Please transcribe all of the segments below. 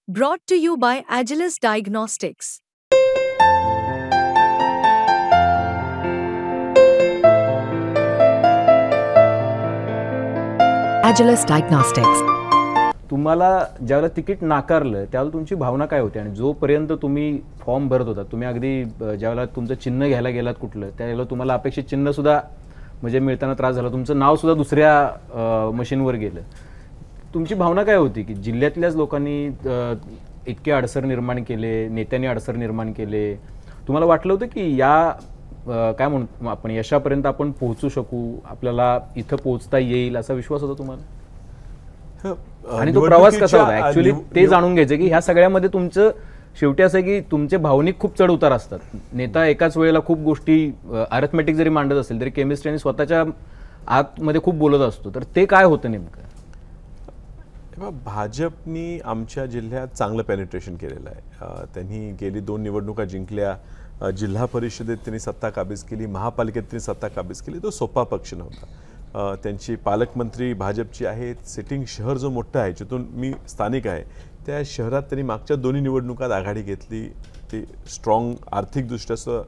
Brought to you by Agilus Diagnostics. Agilus Diagnostics. तुम्हाला ज्यावेळेला ticket नाकारलं त्यावेळेला तुमची भावना काय होती आणि जोपर्यंत तुम्ही फॉर्म भरत होता तुम्ही अगदी ज्यावेळेला तुमचं चिन्ह घ्यायला गेलात कुठलं त्यावेळेला तुम्हाला अपेक्षित चिन्ह सुद्धा म्हणजे मिळताना त्रास झाला, तुमचं नाव सुद्धा दुसऱ्या मशीनवर गेलं, तुमची भावना काय होती की जिल्ह्यातल्याच लोकांनी इतके अडसर निर्माण केले, नेत्यांनी अडसर निर्माण केले, तुम्हाला वाटलं होतं की या काय म्हणू आपण यशापर्यंत आपण पोहोचू शकू, आपल्याला इथं पोहोचता येईल असा विश्वास होता तुम्हाला? आणि तो प्रवास कसा होता ऍक्च्युअली ते जाणून घ्यायचं की ह्या सगळ्यामध्ये तुमचं शेवटी असं की तुमचे भावनिक खूप चढ उतार असतात. नेता एकाच वेळेला खूप गोष्टी अरिथमेटिक जरी मांडत असेल तरी केमिस्ट्री आणि स्वतःच्या आतमध्ये खूप बोलत असतो, तर ते काय होतं नेमकं? भाजपनी आमच्या जिल्ह्यात चांगलं पेनिट्रेशन केलेलं आहे. त्यांनी गेली 2 निवडणुका जिंकल्या, जिल्हा परिषदेत त्यांनी सत्ता काबीज केली, महापालिकेत त्यांनी सत्ता काबीज केली. तो सोपा पक्ष नव्हता. त्यांची पालकमंत्री भाजपची आहेत, सिटिंग शहर जो मोठं आहे जिथून मी स्थानिक आहे त्या शहरात त्यांनी मागच्या 2 निवडणुकात आघाडी घेतली. ते स्ट्रॉंग आर्थिकदृष्ट्या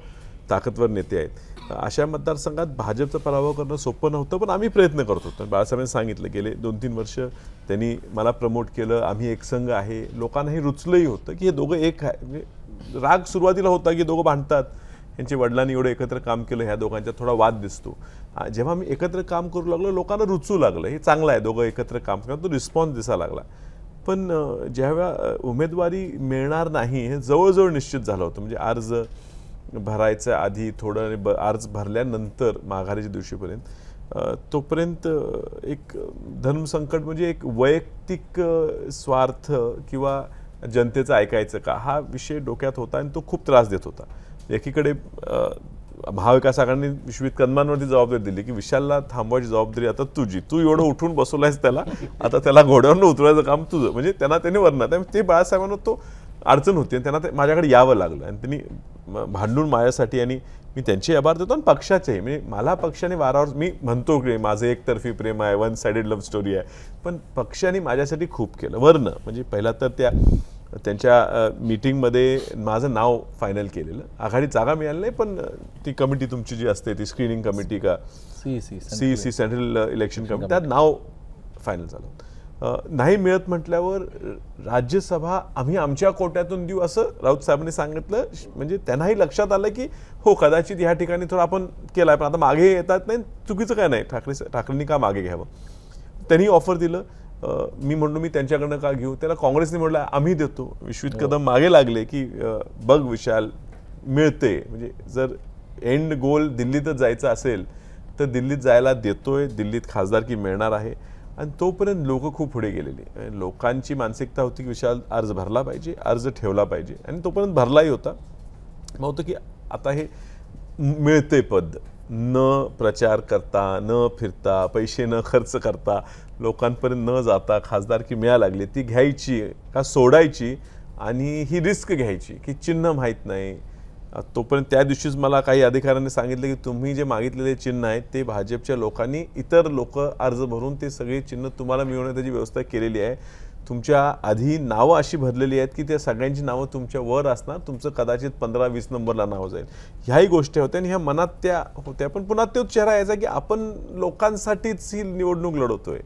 ताकदवर नेते आहेत. अशा मतदारसंघात भाजपचा पराभव करणं सोपं नव्हतं, पण आम्ही प्रयत्न करत होतो. बाळासाहेबांनी सांगितलं गेले 2-3 वर्ष त्यांनी मला प्रमोट केलं, आम्ही एक संघ आहे, लोकांना हे रुचलंही होतं की हे दोघं एक आहे. म्हणजे राग सुरुवातीला होता की दोघं भांडतात, यांच्या वडिलांनी एवढं एकत्र काम केलं, ह्या दोघांच्यात थोडा वाद दिसतो. जेव्हा मी एकत्र काम करू लागलो लोकांना रुचू लागलं, हे चांगलं आहे दोघं एकत्र काम करणं, तो रिस्पॉन्स दिसायला लागला. पण जेव्हा उमेदवारी मिळणार नाही हे जवळजवळ निश्चित झालं होतं. म्हणजे अर्ज भरायच्या आधी थोडं अर्ज भरल्यानंतर माघारीच्या दिवशीपर्यंत तोपर्यंत एक धर्मसंकट म्हणजे एक वैयक्तिक स्वार्थ किंवा जनतेचं ऐकायचं का हा विषय डोक्यात होता आणि तो खूप त्रास देत होता. एकीकडे महाविकास आघाडीने विश्वित कदमांवरती जबाबदारी दिली की विशालला थांबवायची जबाबदारी आता तुझी, तू एवढं उठून बसवलायस त्याला, आता त्याला घोड्यावरनं उतरवायचं काम तुझं. म्हणजे त्यांनी वरणार त्यामुळे ते बाळासाहेबांना तो अडचण होती आणि त्यांना माझ्याकडे यावं लागलं आणि त्यांनी भांडून माझ्यासाठी, आणि मी त्यांचे आभार देतो आणि पक्षाचेही. म्हणजे मला पक्षाने वारावर मी म्हणतो की माझं एकतर्फी प्रेम आहे, 1 साइडेड लव्ह स्टोरी आहे, पण पक्षाने माझ्यासाठी खूप केलं वरनं. म्हणजे पहिला तर त्यांच्या मीटिंगमध्ये माझं नाव फायनल केलेलं, आघाडीत जागा मिळाली नाही पण ती कमिटी तुमची जी असते ती स्क्रीनिंग कमिटी का CEC सेंट्रल इलेक्शन कमिटी, त्यात नाव फायनल झालं. नाही मिळत म्हटल्यावर राज्यसभा आम्ही आमच्या कोट्यातून देऊ असं राऊत साहेबांनी सांगितलं. म्हणजे त्यांनाही लक्षात आलं की हो कदाचित ह्या ठिकाणी थोडं आपण केलं आहे, पण आता मागे येतात नाही, चुकीचं काय नाही, ठाकरेंनी का मागे घ्यावं. त्यांनी ऑफर दिलं. मी म्हणलो मी त्यांच्याकडनं का घेऊ, त्याला काँग्रेसने म्हटलं आम्ही देतो. विश्वित कदम मागे लागले की बघ विशाल मिळते, म्हणजे जर एंड गोल दिल्लीतच जायचं असेल तर दिल्लीत जायला देतोय, दिल्लीत खासदारकी मिळणार आहे. आणि तोपर्यंत लोक खूप पुढे गेलेली, लोकांची मानसिकता होती की विशाल अर्ज भरला पाहिजे, अर्ज ठेवला पाहिजे, आणि तोपर्यंत भरलाही होता. मग होतं की आता हे मिळते पद, न प्रचार करता, न फिरता, पैसे न खर्च करता, लोकांपर्यंत न जाता खासदारकी मिळायला लागली, ती घ्यायची का सोडायची आणि ही रिस्क घ्यायची की चिन्ह माहीत नाही. तोपर्यंत त्या दिवशीच मला काही अधिकाऱ्यांनी सांगितलं की तुम्ही जे मागितलेले चिन्ह आहेत ते भाजपच्या लोकांनी, इतर लोक अर्ज भरून ते सगळे चिन्ह तुम्हाला मिळवण्याची व्यवस्था केलेली आहे. तुमच्या आधी नावं अशी भरलेली आहेत की त्या सगळ्यांची नावं तुमच्या वर असणार, तुमचं कदाचित 15-20 नंबरला नाव जाईल. ह्याही गोष्टी होत्या आणि ह्या मनात त्या होत्या. पण पुन्हा तोच चेहरा यायचा की आपण लोकांसाठीच ही निवडणूक लढवतोय.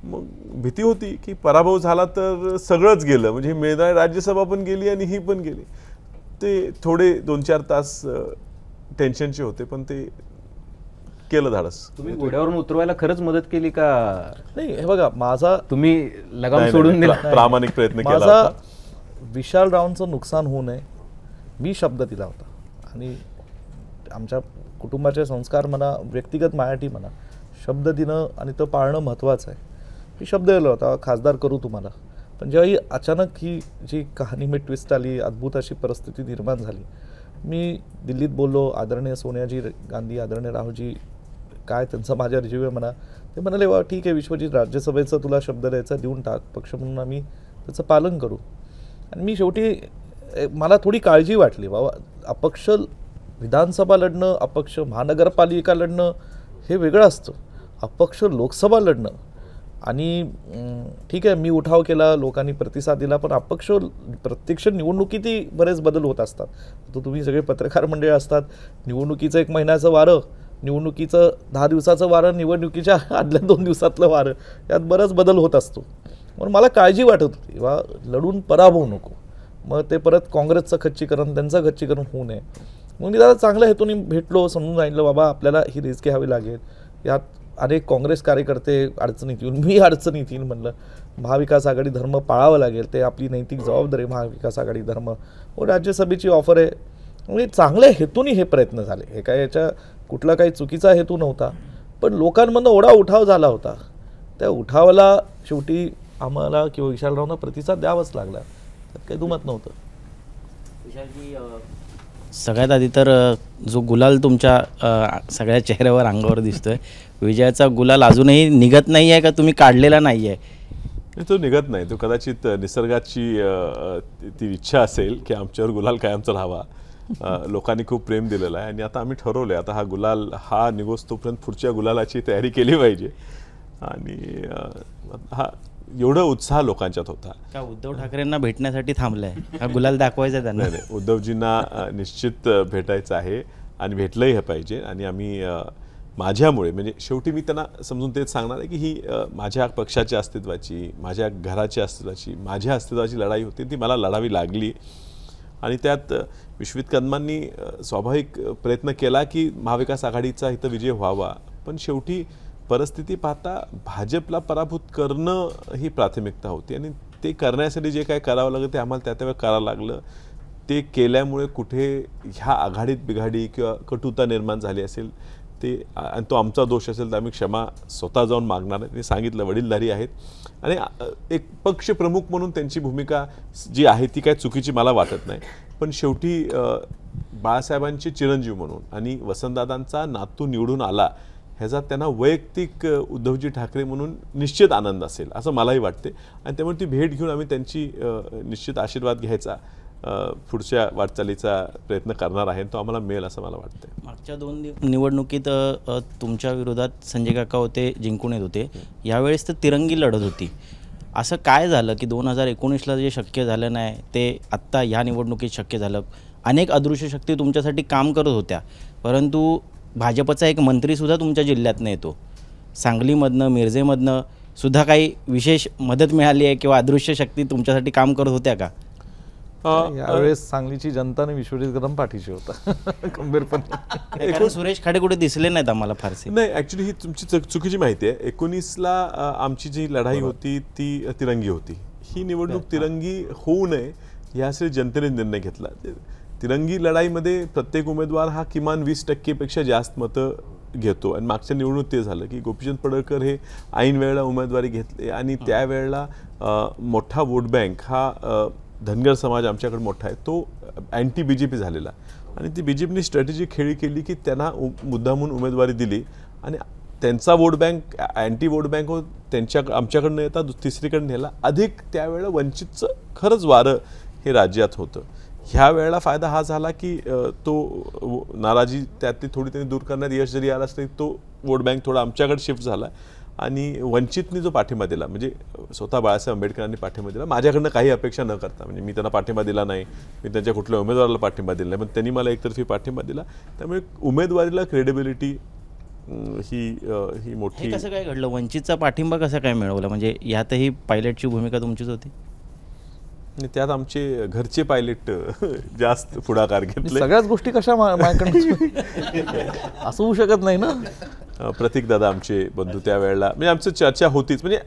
मग भीती होती की पराभव झाला तर सगळंच गेलं, म्हणजे मिळणारी राज्यसभा पण गेली आणि ही पण गेली. ते थोडे 2-4 तास टेन्शनचे होते, पण ते केलं धाडस. तुम्ही घोड्यावरून उतरवायला खरंच मदत केली का? नाही, हे बघा माझा तुम्ही लगाम सोडून दिला, प्रामाणिक प्रयत्न केला. माझा विशाल रावांचं नुकसान होऊ नये मी शब्द दिला होता आणि आमच्या कुटुंबाचे संस्कार म्हणा, व्यक्तिगत मायाटी म्हणा, शब्द देणं आणि तो पाळणं महत्त्वाचं आहे. मी शब्द दिला होता खासदार करू तुम्हाला. पण जेव्हा ही अचानक ही जी कहाणी में ट्विस्ट आली, अद्भुत अशी परिस्थिती निर्माण झाली, मी दिल्लीत बोललो. आदरणीय सोनियाजी गांधी, आदरणीय राहुलजी, काय त्यांचा माझ्यावर जीव आहे म्हणा, ते म्हणाले वा ठीक आहे विश्वजित, राज्यसभेचं तुला शब्द द्यायचा देऊन टाक, पक्ष म्हणून आम्ही त्याचं पालन करू. आणि मी शेवटी मला थोडी काळजी वाटली बाबा, अपक्ष विधानसभा लढणं, अपक्ष महानगरपालिका लढणं हे वेगळं असतं, अपक्ष लोकसभा लढणं आणि ठीक आहे, मी उठाव केला, लोकांनी प्रतिसाद दिला, पण अपक्ष प्रत्यक्ष निवडणुकीतही बरेच बदल होत असतात. तर तुम्ही सगळे पत्रकार मंडळी असतात, निवडणुकीचं 1 महिन्याचं वारं, निवडणुकीचं 10 दिवसाचं वारं, निवडणुकीच्या आदल्या 2 दिवसातलं वारं, यात बराच बदल होत असतो. म्हणून मला काळजी वाटत होती, किंवा लढून पराभव नको, मग ते परत काँग्रेसचं खच्चीकरण, त्यांचं खच्चीकरण होऊ नये. मग मी त्याला चांगल्या हेतूने भेटलो, समजून सांगितलं बाबा आपल्याला ही रिस्क घ्यावी लागेल, यात अनेक काँग्रेस कार्यकर्ते अडचणीत येऊन, मी अडचणीत येईन म्हणलं. महाविकास आघाडी धर्म पाळावं लागेल, ते आपली नैतिक जबाबदारी, महाविकास आघाडी धर्म. व राज्यसभेची ऑफर आहे, म्हणजे चांगल्या हेतूने हे प्रयत्न झाले, हे काय याच्या कुठला काही चुकीचा हेतू नव्हता, पण लोकांमधनं एवढा उठाव झाला होता, त्या उठावाला शेवटी आम्हाला किंवा विशालरावना प्रतिसाद द्यावाच लागला, त्यात काही दुमत नव्हतं. विशालजी, सगळ्यात आधी तर जो गुलाल तुमच्या सगळ्या चेहऱ्यावर, अंगावर दिसतोय, विजयाचा गुलाल अजूनही निघत नाही आहे का तुम्ही काढलेला नाही आहे? तो निघत नाही, तो कदाचित निसर्गाची ती इच्छा असेल की आमच्यावर गुलाल कायमचा राहावा. लोकांनी खूप प्रेम दिलेलं आहे आणि आता आम्ही ठरवलं आहे, आता हा गुलाल हा निघोस तोपर्यंत पुढच्या गुलालाची तयारी केली पाहिजे. आणि हा एवढा उत्साह लोकांच्यात होता का उद्धव ठाकरेंना भेटण्यासाठी थांबलाय, हा गुलाल दाखवायचा त्यांना? नाही, उद्धवजींना निश्चित भेटायचं आहे आणि भेटलंही हे पाहिजे. आणि आम्ही माझ्यामुळे, म्हणजे शेवटी मी त्यांना समजून तेच सांगणार आहे की ही माझ्या पक्षाच्या अस्तित्वाची, माझ्या घराच्या अस्तित्वाची, माझ्या अस्तित्वाची लढाई होती, ती मला लढावी लागली. आणि त्यात विश्वित कदमांनी स्वाभाविक प्रयत्न केला की महाविकास आघाडीचा इथं विजय व्हावा, पण शेवटी परिस्थिती पाहता भाजपला पराभूत करणं ही प्राथमिकता होती आणि ते करण्यासाठी जे काय करावं लागलं ते आम्हाला त्या करावं लागलं. ते केल्यामुळे कुठे ह्या आघाडीत बिघाडी किंवा कटुता निर्माण झाली असेल ते, आणि तो आमचा दोष असेल तर आम्ही क्षमा स्वतः जाऊन मागणार आहे. मी सांगितलं वडीलधारी आहेत आणि एक पक्ष प्रमुख म्हणून त्यांची भूमिका जी आहे ती काय चुकीची मला वाटत नाही, पण शेवटी बाळासाहेबांचे चिरंजीव म्हणून आणि वसंतदादांचा नातू निवडून आला ह्याचा त्यांना वैयक्तिक उद्धवजी ठाकरे म्हणून निश्चित आनंद असेल असं मलाही वाटते. आणि त्यामुळे ती भेट घेऊन आम्ही त्यांची निश्चित आशीर्वाद घ्यायचा पुढच्या वाटचालीचा प्रयत्न करणार आहे, तो आम्हाला मिळेल असं मला वाटतं. मागच्या 2 निवडणुकीत तुमच्या विरोधात संजय काका होते, जिंकून येत होते, यावेळेस तर तिरंगी लढत होती. असं काय झालं की 2019ला जे शक्य झालं नाही ते आत्ता ह्या निवडणुकीत शक्य झालं? अनेक अदृश्य शक्ती तुमच्यासाठी काम करत होत्या, परंतु भाजपचा एक मंत्रीसुद्धा तुमच्या जिल्ह्यातनं येतो, सांगलीमधनं, मिरजेमधनं सुद्धा काही विशेष मदत मिळाली आहे किंवा अदृश्य शक्ती तुमच्यासाठी काम करत होत्या का? यावेळेस सांगलीची जनताने विश्वजित कदम पाठीशी होता खंबीरपणे. सुरेश खाडे कुठे दिसले नाहीत आम्हाला फारसे. नाही, ॲक्च्युली ही तुमची चुकीची माहिती आहे. 19ला आमची जी लढाई होती ती तिरंगी होती. ही निवडणूक तिरंगी होऊ नये यासाठी जनतेने निर्णय घेतला. तिरंगी लढाईमध्ये प्रत्येक उमेदवार हा किमान 20% जास्त मतं घेतो आणि मागच्या निवडणूक ते झालं की गोपीचंद पडळकर हे ऐन वेळेला उमेदवारी घेतले आणि त्यावेळेला मोठा वोट बँक हा धनगर समाज आमच्याकडे मोठा आहे, तो अँटी BJP झालेला आणि ती BJPने स्ट्रॅटेजी खेळी केली की त्यांना मुद्दामून उमेदवारी दिली आणि त्यांचा vote bank anti vote bank आमच्याकडनं येता तिसरीकडे नेला. अधिक त्यावेळेला वंचितचं खरंच वारं हे राज्यात होतं. ह्या वेळेला फायदा हा झाला की तो नाराजी त्यातली थोडी त्यांनी दूर करण्यात यश जरी आला तरी तो वोट बँक थोडा आमच्याकडे शिफ्ट झाला आणि वंचितनी जो पाठिंबा दिला, म्हणजे स्वतः बाळासाहेब आंबेडकरांनी पाठिंबा दिला, माझ्याकडनं काही अपेक्षा न करता, म्हणजे मी त्यांना पाठिंबा दिला नाही, मी त्यांच्या कुठल्या उमेदवाराला पाठिंबा दिला नाही, पण त्यांनी मला एकतर्फी पाठिंबा दिला. त्यामुळे उमेदवारीला क्रेडिबिलिटी ही मोठी. कसं काय घडलं? वंचितचा पाठिंबा कसा काय मिळवला? म्हणजे यातही पायलटची भूमिका तुमचीच होती? त्यात आमचे घरचे पायलट जास्त पुढाकार घेतले. सगळ्याच गोष्टी कशा असं होऊ शकत नाही ना. प्रतीक दादा आमचे बंधू त्यावेळेला, म्हणजे आमचं चर्चा होतीच, म्हणजे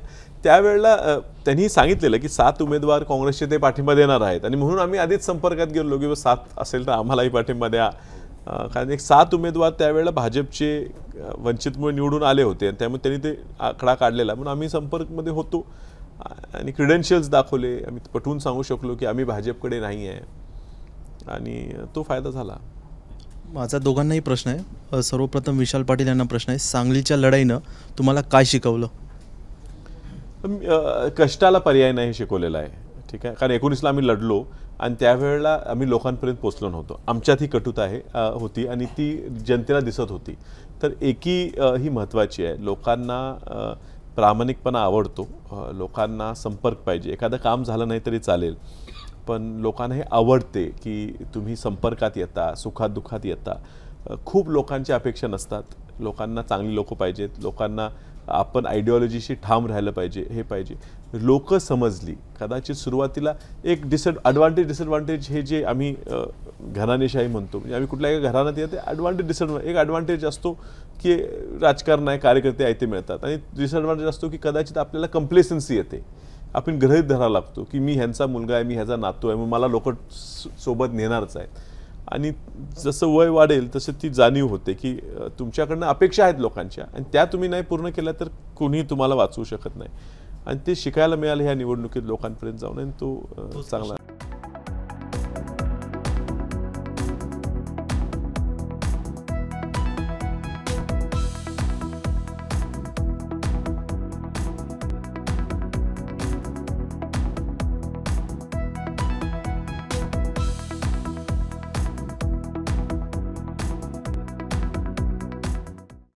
त्यावेळेला त्यांनी सांगितलेलं की 7 उमेदवार काँग्रेसचे ते पाठिंबा देणार आहेत आणि म्हणून आम्ही आधीच संपर्कात गेलो की 7 असेल तर आम्हालाही पाठिंबा द्या. कारण एक 7 उमेदवार त्यावेळेला भाजपचे वंचितमुळे निवडून आले होते आणि त्यामुळे त्यांनी ते आकडा काढलेला, म्हणून आम्ही संपर्कमध्ये होतो आणि क्रेडेन्शियल्स दाखवले, आम्ही पटवून सांगू शकलो की आम्ही भाजपकडे नाही आहे आणि तो फायदा झाला. माझा दोघांनाही प्रश्न आहे. सर्वप्रथम विशाल पाटील यांना प्रश्न आहे, सांगलीच्या लढाईनं तुम्हाला काय शिकवलं? कष्टाला पर्याय नाही शिकवलेला आहे. ठीक आहे, कारण 19ला आम्ही लढलो आणि त्यावेळेला आम्ही लोकांपर्यंत पोचलो नव्हतो. आमच्यात ही कटुता होती आणि ती जनतेला दिसत होती. तर एकी ही महत्त्वाची आहे, लोकांना प्रामाणिकपणा आवडतो. लोकांना संपर्क पाहिजे. एखादं काम झालं नाही तरी चालेल, पण लोकांना हे आवडते की तुम्ही संपर्कात येता, सुखात दुःखात येता. खूप लोकांच्या अपेक्षा नसतात. लोकांना चांगली लोक पाहिजेत, लोकांना आपण आयडिओलॉजीशी ठाम राहिलं पाहिजे, हे पाहिजे. लोक समजली. कदाचित सुरुवातीला एक डिसएडव्हान्टेज हे जे आम्ही घराणेशाही म्हणतो, म्हणजे आम्ही कुठल्या एका घराण्यात येते एक ॲडव्हान्टेज असतो की राजकारण आहे, कार्यकर्ते आहे ते मिळतात, आणि डिसएडव्हान्टेज असतो की कदाचित आपल्याला कंप्लेसन्सी येते. आपण गृहीत धरावा लागतो की मी ह्यांचा मुलगा आहे, मी ह्याचा नातू आहे, मग मला लोक सोबत नेणारच आहेत. आणि जसं वय वाढेल तसं ती जाणीव होते की तुमच्याकडनं अपेक्षा आहेत लोकांच्या, आणि त्या तुम्ही नाही पूर्ण केल्या तर कोणीही तुम्हाला वाचवू शकत नाही. आणि ते शिकायला मिळालं ह्या निवडणुकीत लोकांपर्यंत जाऊन, आणि तो चांगला